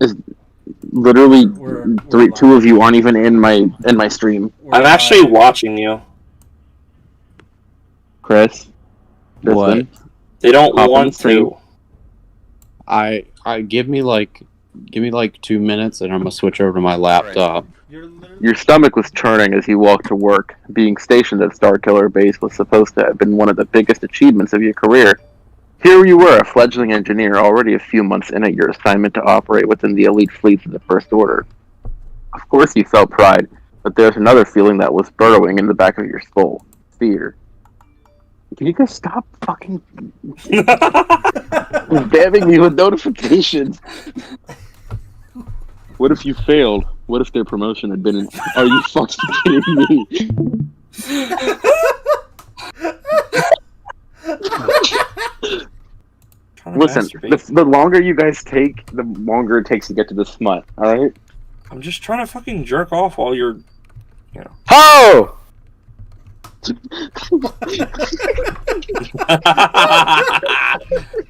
Is literally two of you aren't even in my stream. I'm actually watching you. Chris. What? They don't want to. I give me like 2 minutes and I'm gonna switch over to my laptop. Your stomach was churning as you walked to work. Being stationed at Starkiller Base was supposed to have been one of the biggest achievements of your career. Here you were, a fledgling engineer, already a few months in at your assignment to operate within the elite fleets of the First Order. Of course you felt pride, but there's another feeling that was burrowing in the back of your skull. Fear. Can you guys stop fucking spamming me with notifications? What if you failed? What if their promotion had been in... Are you fucking kidding me? Listen, the longer you guys take, the longer it takes to get to the smut, alright? I'm just trying to fucking jerk off while you're... You know. Ho!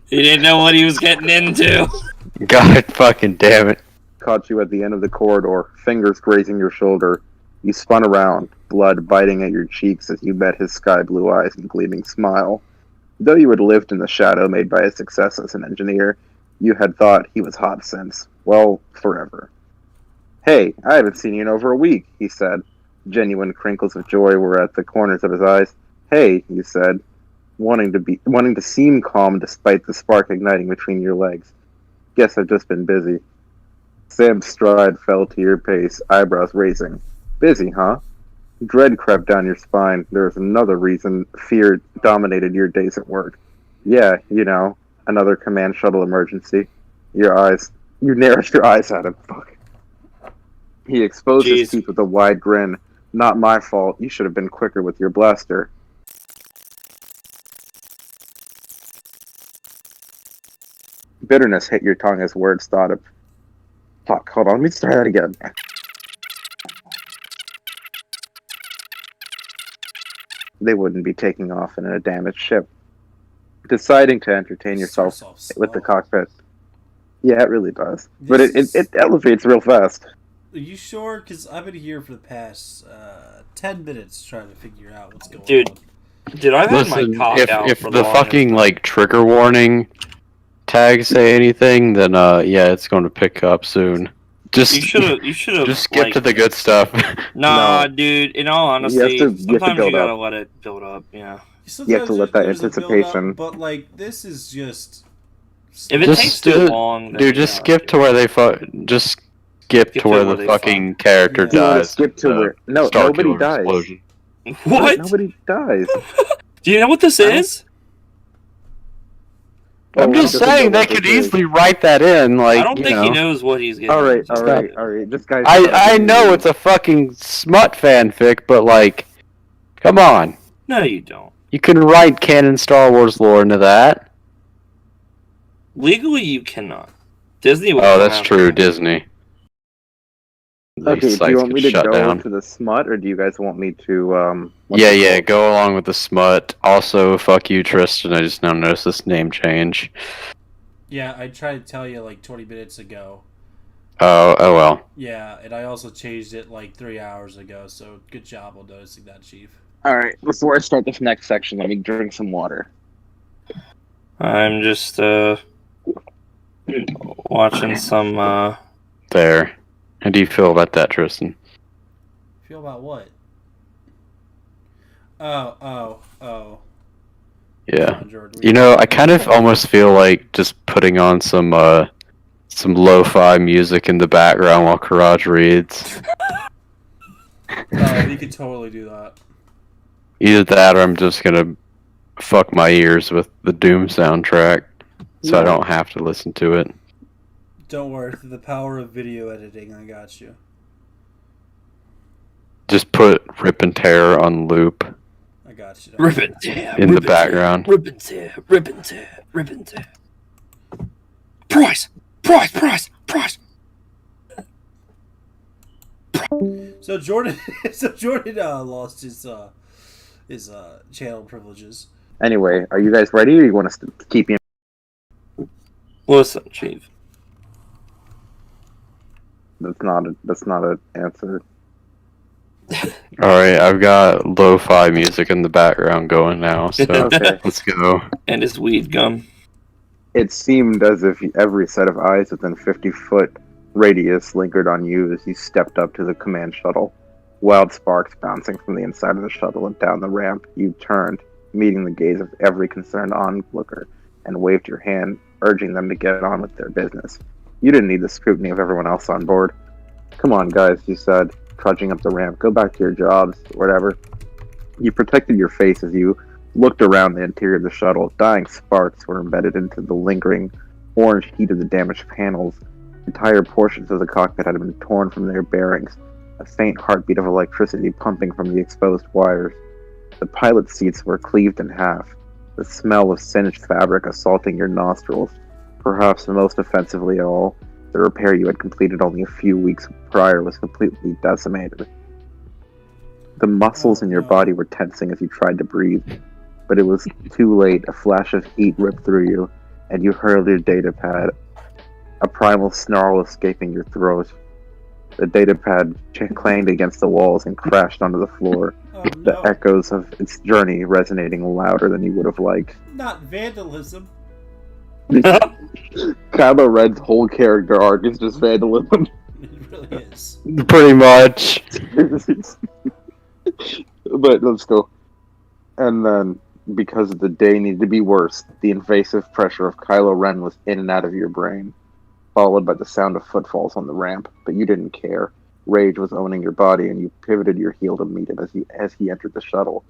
He didn't know what he was getting into. God fucking damn it. Caught you at the end of the corridor, fingers grazing your shoulder. You spun around, blood biting at your cheeks as you met his sky blue eyes and gleaming smile. Though you had lived in the shadow made by his success as an engineer, you had thought he was hot since, well, forever. Hey, I haven't seen you in over a week, he said. Genuine crinkles of joy were at the corners of his eyes. Hey, you said, wanting to seem calm despite the spark igniting between your legs. Guess I've just been busy. Sam's stride fell to your pace, eyebrows raising. Busy, huh? Dread crept down your spine. There was another reason fear dominated your days at work. Yeah, you know, another command shuttle emergency. You narrowed your eyes at him. Fuck. He exposed his teeth with a wide grin. Not my fault. You should have been quicker with your blaster. Bitterness hit your tongue as words thought of... Fuck, hold on, let me try that again. They wouldn't be taking off in a damaged ship. Deciding to entertain yourself with the cockpit. Yeah, it really does. But it elevates real fast. Are you sure? Because I've been here for the past 10 minutes trying to figure out what's going on. Dude, I've had my cock out if for the fucking, like, trigger warning tags say anything, then, yeah, it's going to pick up soon. Just, you should have just skip to the good stuff. Nah, no. Dude, in all honesty, sometimes you gotta let it build up, yeah. You have to let that anticipation. But, like, this is just... If it takes too long... Dude, just skip to where they Just skip to where the fucking character dies. Skip to where... No, nobody dies. Explosion. What? Nobody dies. Do you know what this is? I'm just saying they could easily write that in, like, I don't think he knows what he's getting. Alright. This guy. I know it's a fucking smut fanfic, but, like, come on. No, you don't. You can write canon Star Wars lore into that. Legally, you cannot. Disney will. Oh, that's true, Disney. Okay, do you want me to go into the smut, or do you guys want me to, Yeah, go along with the smut. Also, fuck you, Tristan, I just now noticed this name change. Yeah, I tried to tell you, like, 20 minutes ago. Oh well. Yeah, and I also changed it, like, 3 hours ago, so good job on noticing that, Chief. Alright, before I start this next section, let me drink some water. I'm just, watching some, There. How do you feel about that, Tristan? Feel about what? Oh. Yeah. You know, I kind of almost feel like just putting on some lo-fi music in the background while Keraj reads. Oh, you could totally do that. Either that or I'm just gonna fuck my ears with the Doom soundtrack so I don't have to listen to it. Don't worry, through the power of video editing, I got you. Just put Rip and Tear on loop. I got you. Rip and Tear. In the background. Rip and Tear. Rip and Tear. Rip and Tear. Price! So Jordan lost his channel privileges. Anyway, are you guys ready, or you want us to keep you? Listen, Chief. That's not an answer. Alright, I've got lo-fi music in the background going now, so Okay. let's go. And his weed gum. It seemed as if every set of eyes within 50-foot radius lingered on you as you stepped up to the command shuttle. Wild sparks bouncing from the inside of the shuttle and down the ramp, you turned, meeting the gaze of every concerned onlooker, and waved your hand, urging them to get on with their business. You didn't need the scrutiny of everyone else on board. Come on, guys, you said, trudging up the ramp. Go back to your jobs, whatever. You protected your face as you looked around the interior of the shuttle. Dying sparks were embedded into the lingering orange heat of the damaged panels. Entire portions of the cockpit had been torn from their bearings, a faint heartbeat of electricity pumping from the exposed wires. The pilot seats were cleaved in half, the smell of singed fabric assaulting your nostrils. Perhaps most offensively of all, the repair you had completed only a few weeks prior was completely decimated. The muscles in your body were tensing as you tried to breathe, but it was too late. A flash of heat ripped through you, and you hurled your datapad, a primal snarl escaping your throat. The datapad clanged against the walls and crashed onto the floor, the echoes of its journey resonating louder than you would have liked. Not vandalism. Kylo Ren's whole character arc is just vandalism. It really is. Pretty much. But let's go. And then, because the day needed to be worse, the invasive pressure of Kylo Ren was in and out of your brain, followed by the sound of footfalls on the ramp. But you didn't care. Rage was owning your body, and you pivoted your heel to meet him as he entered the shuttle.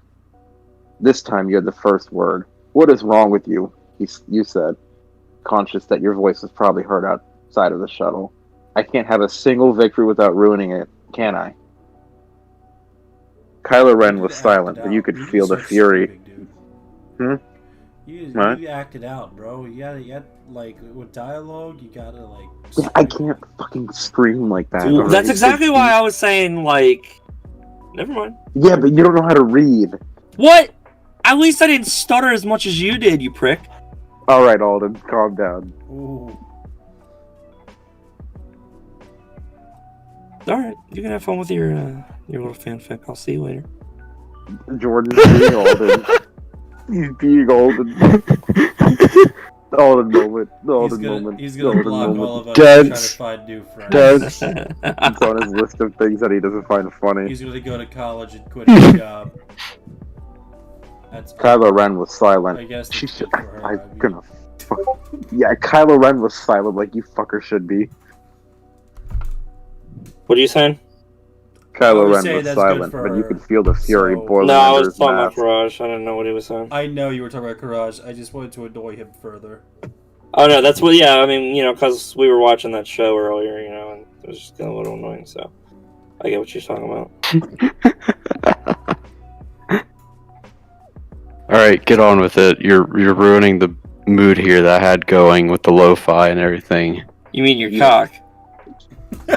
This time, you had the first word. "What is wrong with you?" you said, conscious that your voice was probably heard outside of the shuttle. "I can't have a single victory without ruining it, can I?" Kylo Ren was silent, but you could feel the fury. You acted out, bro. You gotta, like, with dialogue, you gotta, like... I can't fucking scream like that. Ooh, that's exactly why I was saying, like... Never mind. Yeah, but you don't know how to read. What? At least I didn't stutter as much as you did, you prick. Alright, Alden, calm down. Ooh. Alright, you can have fun with your little fanfic. I'll see you later. Jordan's being Alden. He's being Alden. Alden moment. Alden moment. He's gonna block all of us and try to find new friends. It's on his list of things that he doesn't find funny. He's gonna go to college and quit his job. That's Kylo Ren was silent. I guess that's good for her. Yeah, Kylo Ren was silent like you fucker should be. What are you saying? Kylo Ren was silent, but you could feel the fury boiling No, I under was his talking about mask. Keraj. I didn't know what he was saying. I know you were talking about Keraj. I just wanted to annoy him further. Oh no, that's what. Yeah, I mean, you know, because we were watching that show earlier, you know, and it was just getting a little annoying. So I get what you're talking about. All right, get on with it. You're ruining the mood here that I had going with the lo-fi and everything. You mean your cock?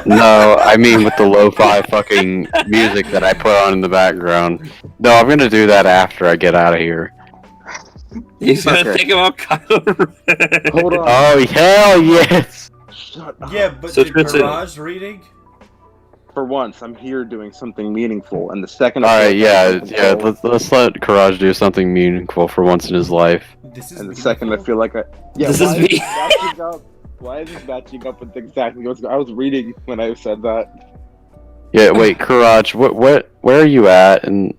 No, I mean with the lo-fi fucking music that I put on in the background. No, I'm gonna do that after I get out of here. He's gonna think about Kylo Ren. Hold on. Oh, hell yes! Shut up. Yeah, but So did Keraj reading? For once, I'm here doing something meaningful, and the second. Alright, yeah. Let's let Keraj do something meaningful for once in his life. And the second I feel like I. Yeah, This is me. Why is this matching up with exactly what's I was reading when I said that? Yeah, wait, Keraj, where are you at? And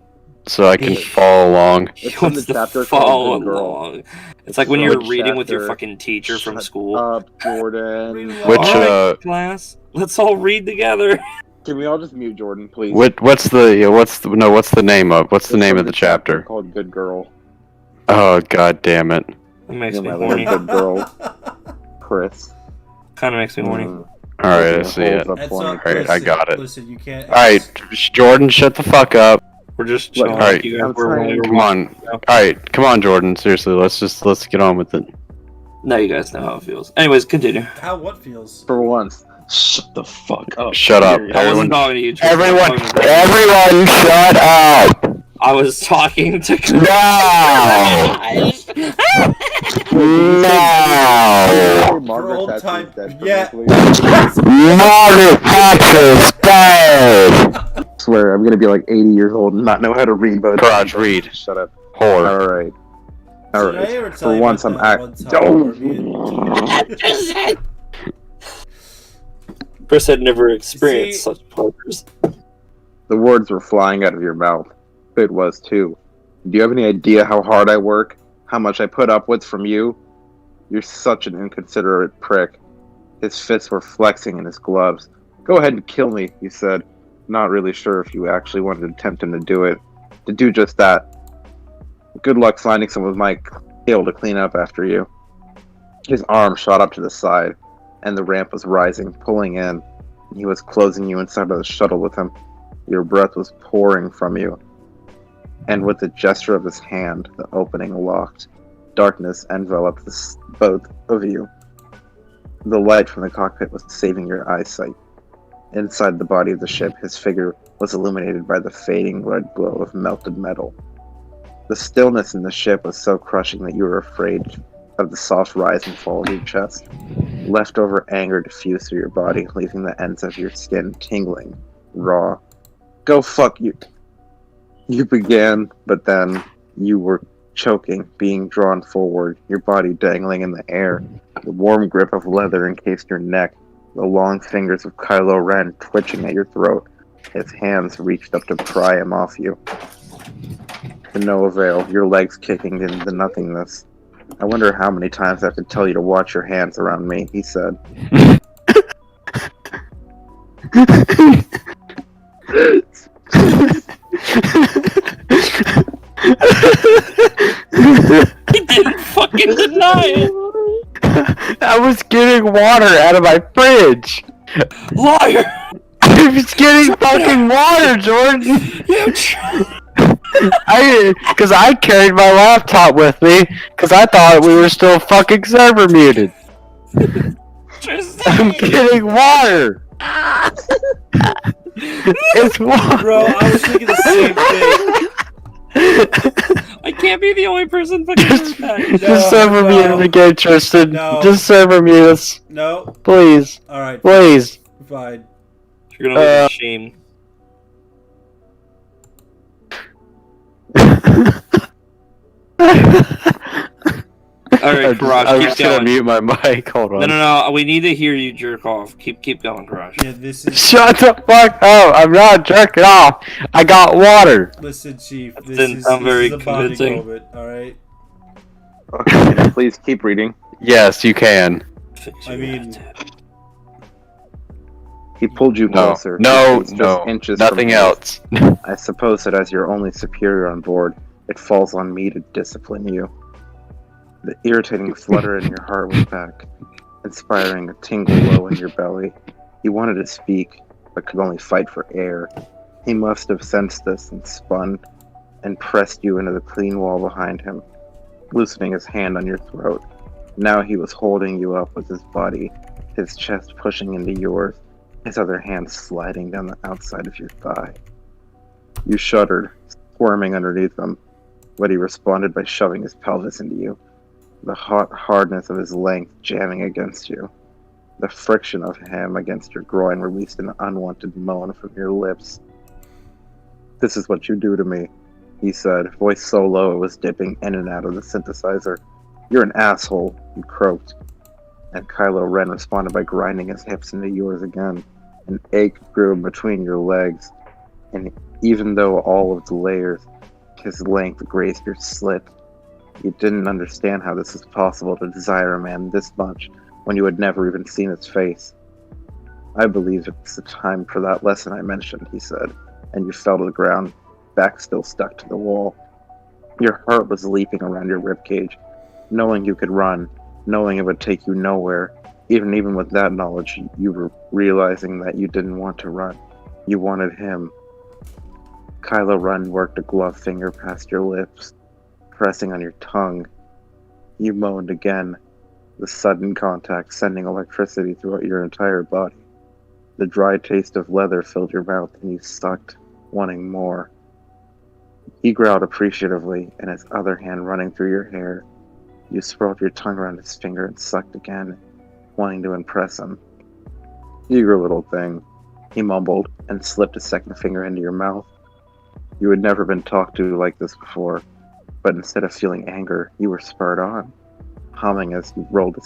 so I can follow along. He It's in wants the to chapter follow called Good Girl. along. It's like when So you're which reading with your chapter? fucking teacher from Shut school. up, Jordan. Which Alright, class, let's all read together. Can we all just mute Jordan, please? what's the name of the name of the chapter? Called Good Girl. Oh, god damn it. That makes You're me my horny. little good girl, Chris. Kind of makes me horny. Alright, I see it. Holds up plenty. Alright, I got it. Listen, you can't. Alright, Jordan, shut the fuck up. We're just Look, chilling. alright, Like you guys I'm were when trying- we were Come on. Alright, come on, Jordan. Seriously, let's get on with it. No, you guys know how it feels. Anyways, continue. How what feels? For once, shut the fuck up. Shut up. Period. I wasn't Everyone, talking to you. Tristan. everyone, I was talking to- everyone, shut up! I was talking to. No! Now! Margaret old Thatcher's time- dead yeah. permanently? Margaret Thatcher's dead! I swear, I'm gonna be like 80 years old and not know how to read, but Garage, read. Shut up. Whore. Alright. So did I ever Alright. tell For you once, about I'm that one time where me and Chris had never experienced such pleasures. The words were flying out of your mouth. It was too. Do you have any idea how hard I work? How much I put up with from you? You're such an inconsiderate prick. His fists were flexing in his gloves. Go ahead and kill me, he said, not really sure if you actually wanted to tempt him to do it. To do just that. Good luck finding some of my kale to clean up after you. His arm shot up to the side, and the ramp was rising, pulling in. He was closing you inside of the shuttle with him. Your breath was pouring from you. And with the gesture of his hand, the opening locked. Darkness enveloped both of you. The light from the cockpit was saving your eyesight. Inside the body of the ship, his figure was illuminated by the fading red glow of melted metal. The stillness in the ship was so crushing that you were afraid of the soft rise and fall of your chest. Leftover anger diffused through your body, leaving the ends of your skin tingling, raw. Go fuck you. You began, but then you were choking, being drawn forward, your body dangling in the air. The warm grip of leather encased your neck, the long fingers of Kylo Ren twitching at your throat. His hands reached up to pry him off you. To no avail, your legs kicking into nothingness. I wonder how many times I have to tell you to watch your hands around me, he said. He didn't fucking deny it! I was getting water out of my fridge! Liar! I was getting fucking water, Jordan! Cause I carried my laptop with me, cause I thought we were still fucking server muted. I'm getting water! It's water! Bro, I was thinking the same thing. I can't be the only person fucking doing that. Just server mute him again, Tristan. No. Just server mute us. No. Please. Alright. Please. Fine. You're gonna live in shame. Alright, Karaj, I'm keep just gonna going. mute my mic. Hold on. No. We need to hear you jerk off. Keep going, Karaj. Yeah, this is... Shut the fuck up! I'm not jerking off. I got water. Listen, Chief. That This didn't is, sound this very is a bonding convincing. moment, alright? Okay, please keep reading. Yes, you can. I mean... He pulled you No, closer. no, Just no. inches Nothing from else. I suppose that as your only superior on board, it falls on me to discipline you. The irritating flutter in your heart was back, inspiring a tingle low in your belly. He wanted to speak, but could only fight for air. He must have sensed this and spun and pressed you into the clean wall behind him, loosening his hand on your throat. Now he was holding you up with his body, his chest pushing into yours, his other hand sliding down the outside of your thigh. You shuddered, squirming underneath him, but he responded by shoving his pelvis into you, the hot hardness of his length jamming against you. The friction of him against your groin released an unwanted moan from your lips. This is what you do to me, he said, voice so low it was dipping in and out of the synthesizer. You're an asshole, you croaked. And Kylo Ren responded by grinding his hips into yours again. An ache grew between your legs, and even though all of the layers, his length grazed your slit, you didn't understand how this was possible to desire a man this much when you had never even seen his face. I believe it's the time for that lesson I mentioned, he said, and you fell to the ground, back still stuck to the wall. Your heart was leaping around your ribcage, knowing you could run, knowing it would take you nowhere. Even with that knowledge, you were realizing that you didn't want to run. You wanted him. Kylo Ren worked a glove finger past your lips, pressing on your tongue. You moaned again, the sudden contact sending electricity throughout your entire body. The dry taste of leather filled your mouth, and you sucked, wanting more. He growled appreciatively, and his other hand running through your hair. You sprawled your tongue around his finger and sucked again, wanting to impress him. Eager little thing, he mumbled and slipped a second finger into your mouth. You had never been talked to like this before, but instead of feeling anger, you were spurred on, humming as you rolled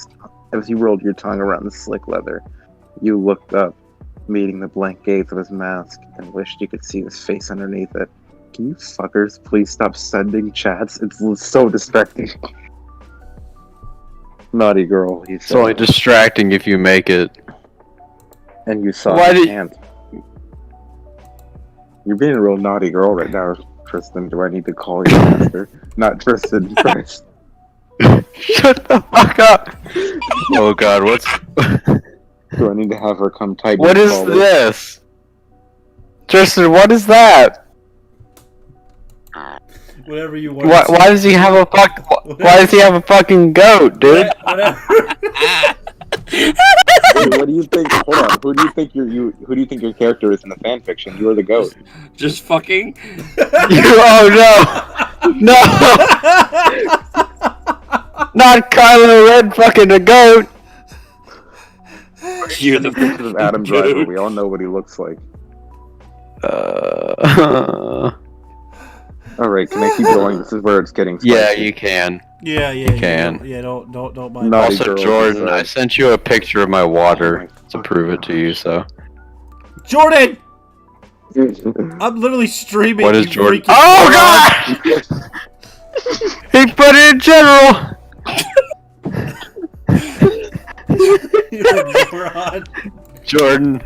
your tongue around the slick leather. You looked up, meeting the blank gaze of his mask, and wished you could see his face underneath it. Can you fuckers please stop sending chats? It's so distracting. Naughty girl, he said. It's only distracting if you make it. And you saw his hand. You're being a real naughty girl right now, Tristan. Do I need to call you master? Not Tristan, Christ. Shut the fuck up! Oh god, what's... Do I need to have her come type? What is this? Tristan, what is that? Whatever you want. Why does he have a Why does he have a fucking goat, dude? Whatever. Dude, what do you think? Hold on. Who do you think who do you think your character is in the fanfiction? You are the goat. Just fucking. Oh no! No! Not Kylo Ren fucking a goat! You're the picture of Adam Driver. We all know what he looks like. Alright, can I keep going? This is where it's getting spicy. Yeah, you can. Yeah, You can. Don't mind. No. Also, girl, Jordan, I sent you a picture of my water to prove it to you, so... Jordan! I'm literally streaming. What is you Jordan? freaking Oh god! He put it in general! You're a moron. Jordan.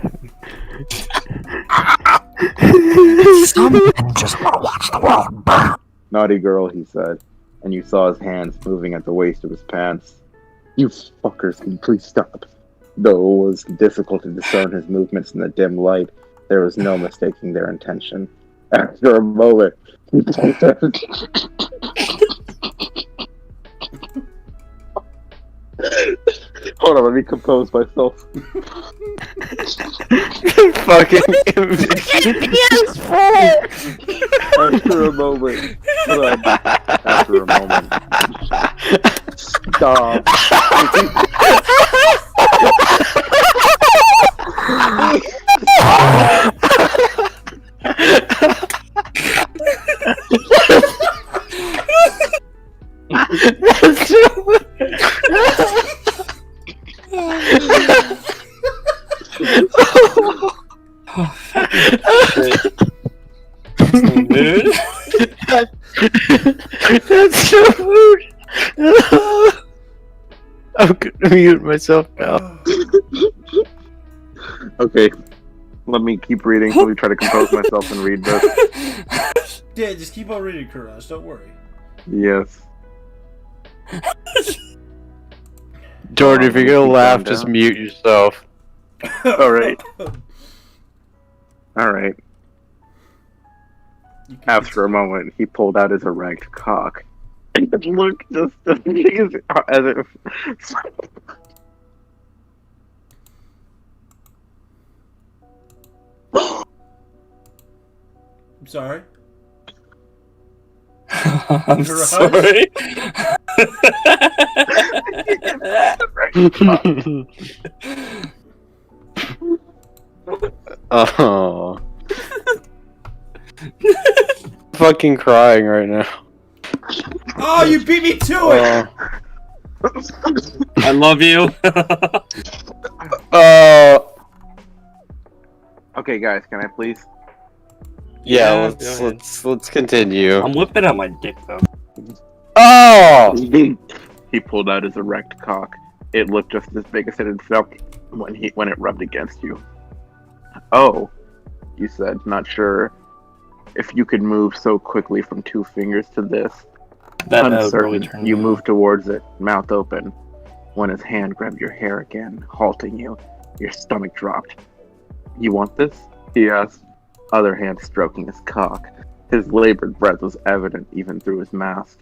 Someone just want to watch the world burn. Naughty girl, he said, and you saw his hands moving at the waist of his pants. You fuckers, can you please stop? Though it was difficult to discern his movements in the dim light, there was no mistaking their intention. After a moment, hold on, let me compose myself. Fucking After a moment. Hold on. After a moment. Stop. Dude. That's so rude. I'm gonna mute myself now. Okay, let me keep reading. Let me try to compose myself and read this. Yeah, just keep on reading, Keraj. Don't worry. Yes. Jordan, if you're gonna laugh, just mute yourself. Alright. Alright. After a moment, he pulled out his erect cock. And looked just as if... I'm sorry. I'm sorry. Oh. Fucking crying right now. Oh, you beat me to it! I love you. Okay, guys, can I please? Yeah, Yeah, let's continue. I'm whipping out my dick though. Oh! He pulled out his erect cock. It looked just as big as it had felt when it rubbed against you. Oh, you said, not sure if you could move so quickly from 2 fingers to this. That really Uncertain, turned you me moved towards it, mouth open, when his hand grabbed your hair again, halting you. Your stomach dropped. You want this? He asked, other hand stroking his cock. His labored breath was evident even through his mask.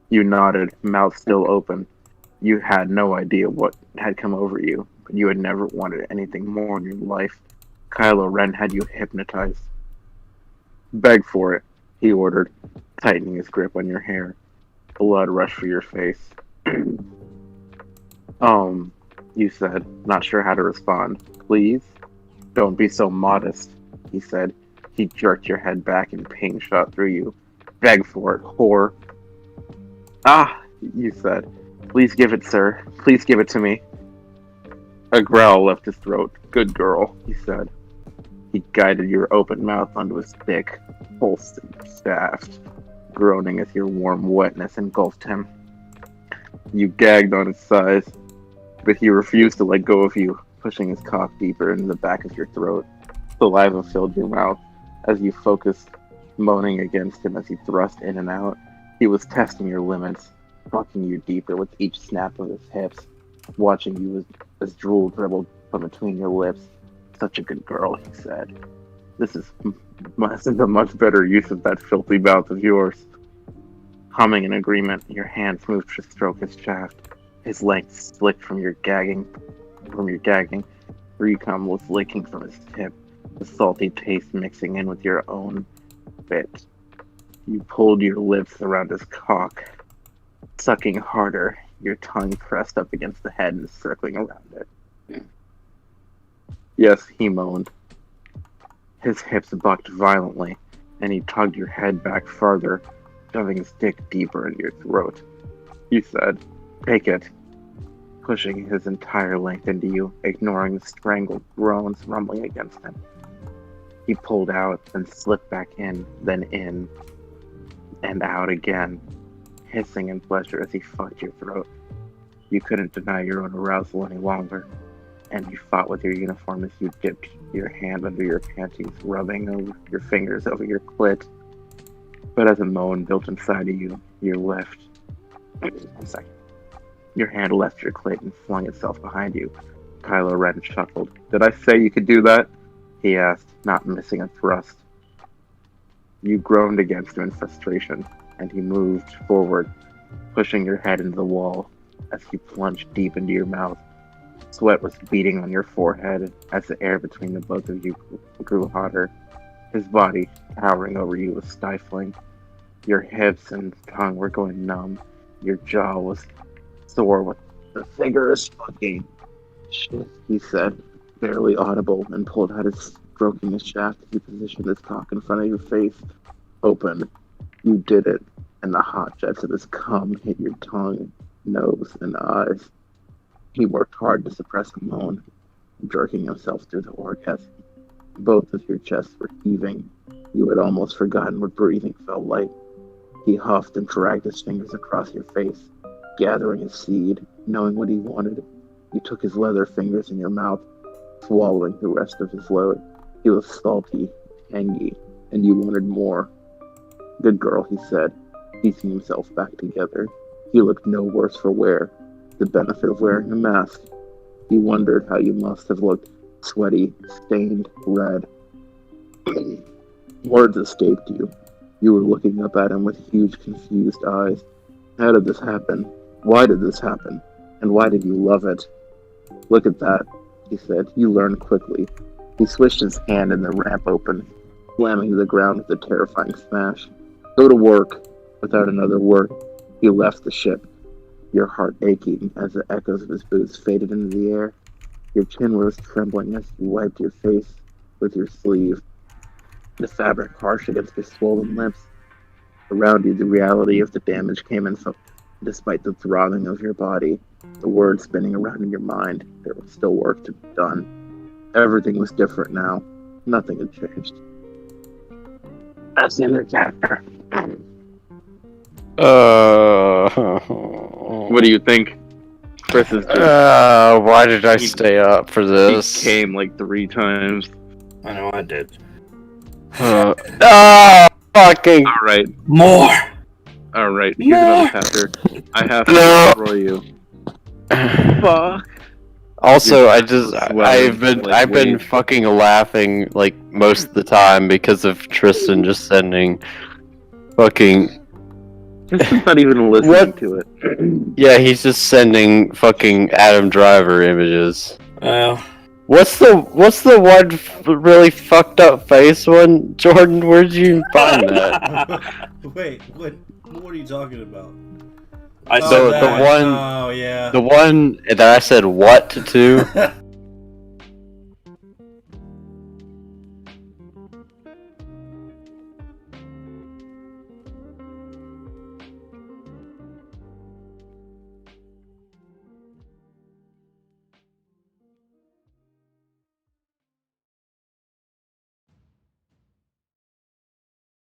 You nodded, mouth still open. You had no idea what had come over you, but you had never wanted anything more in your life. Kylo Ren had you hypnotized. Beg for it, he ordered, tightening his grip on your hair. Blood rushed for your face. You said, not sure how to respond. Please? Don't be so modest, he said. He jerked your head back and pain shot through you. Beg for it, whore. Ah, you said. Please give it, sir. Please give it to me. A growl left his throat. Good girl, he said. He guided your open mouth onto his thick, pulsing shaft, groaning as your warm wetness engulfed him. You gagged on his thighs, but he refused to let go of you, pushing his cock deeper into the back of your throat. Saliva filled your mouth as you focused, moaning against him as he thrust in and out. He was testing your limits, fucking you deeper with each snap of his hips, watching you as drool dribbled from between your lips. Such a good girl, he said. This is a much better use of that filthy mouth of yours. Humming in agreement, your hands moved to stroke his shaft. His length slicked from your gagging. Recom was licking from his tip, the salty taste mixing in with your own bit. You pulled your lips around his cock, sucking harder, your tongue pressed up against the head and circling around it. Yes, he moaned. His hips bucked violently, and he tugged your head back farther, shoving his dick deeper into your throat. You said, "Take it," pushing his entire length into you, ignoring the strangled groans rumbling against him. He pulled out and slipped back in, then in, and out again, hissing in pleasure as he fucked your throat. You couldn't deny your own arousal any longer, and you fought with your uniform as you dipped your hand under your panties, rubbing over your fingers over your clit. But as a moan built inside of you, your hand left your clit and flung itself behind you. Kylo Ren chuckled. "Did I say you could do that?" he asked, not missing a thrust. You groaned against him in frustration, and he moved forward, pushing your head into the wall as he plunged deep into your mouth. Sweat was beating on your forehead as the air between the both of you grew hotter. His body, towering over you, was stifling. Your hips and tongue were going numb. Your jaw was sore with the vigorous fucking shit, he said, barely audible, and pulled out his stroking his shaft as he positioned his cock in front of your face. Open. You did it, and the hot jets of his cum hit your tongue, nose, and eyes. He worked hard to suppress a moan, jerking himself through the orgasm. Both of your chests were heaving. You had almost forgotten what breathing felt like. He huffed and dragged his fingers across your face, gathering his seed, knowing what he wanted. You took his leather fingers in your mouth, swallowing the rest of his load. He was salty, tangy, and you wanted more. Good girl, he said, piecing himself back together. He looked no worse for wear, the benefit of wearing a mask. He wondered how you must have looked, sweaty, stained, red. Words escaped you. You were looking up at him with huge, confused eyes. How did this happen? Why did this happen? And why did you love it? Look at that, he said. You learned quickly. He swished his hand and the ramp opened, slamming to the ground with a terrifying smash. Go to work. Without another word, he left the ship, your heart aching as the echoes of his boots faded into the air. Your chin was trembling as you wiped your face with your sleeve, the fabric harsh against your swollen lips. Around you, the reality of the damage came in despite the throbbing of your body, the words spinning around in your mind. There was still work to be done. Everything was different now. Nothing had changed. That's the end of the chapter. What do you think? Chris is just... why did I stay up for this? He came like 3 times. I know I did. Fucking... Alright. More! Alright, here's another chapter. I have to destroy you. Fuck. Also, I've been fucking laughing like most of the time because of Tristan just sending fucking... Tristan's not even listening to it. Yeah, he's just sending fucking Adam Driver images. What's the one really fucked up face one, Jordan? Where'd you find that? Wait, what are you talking about? I So said the that. one, Oh yeah. the one that I said what to,